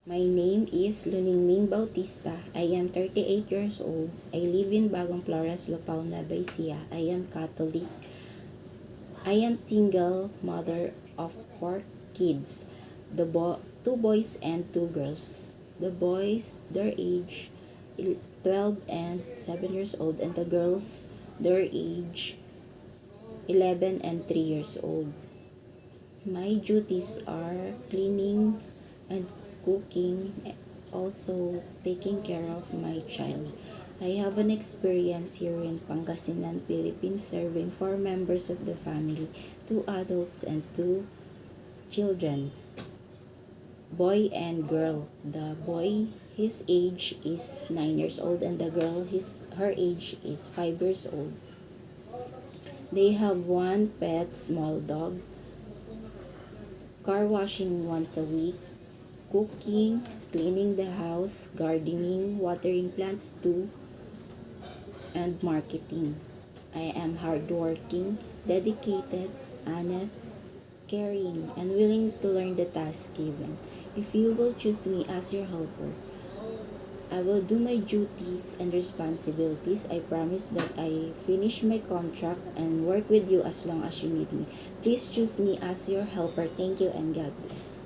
My name is Luningning Bautista. I am 38 years old. I live in Bagong Flores, Lupao, Nueva Ecija. I am Catholic. I am single mother of 4 kids. Two boys and 2 girls. The boys, their age 12 and 7 years old, and the girls, their age 11 and 3 years old. My duties are cleaning and cooking, also taking care of my child. I have an experience here in Pangasinan, Philippines, serving 4 members of the family, 2 adults and 2 children, boy and girl. The boy, his age is 9 years old, and the girl, her age is 5 years old. They have one pet, small dog, car washing once a week, cooking, cleaning the house, gardening, watering plants too, and marketing. I am hardworking, dedicated, honest, caring, and willing to learn the task given. If you will choose me as your helper, I will do my duties and responsibilities. I promise that I finish my contract and work with you as long as you need me. Please choose me as your helper. Thank you and God bless.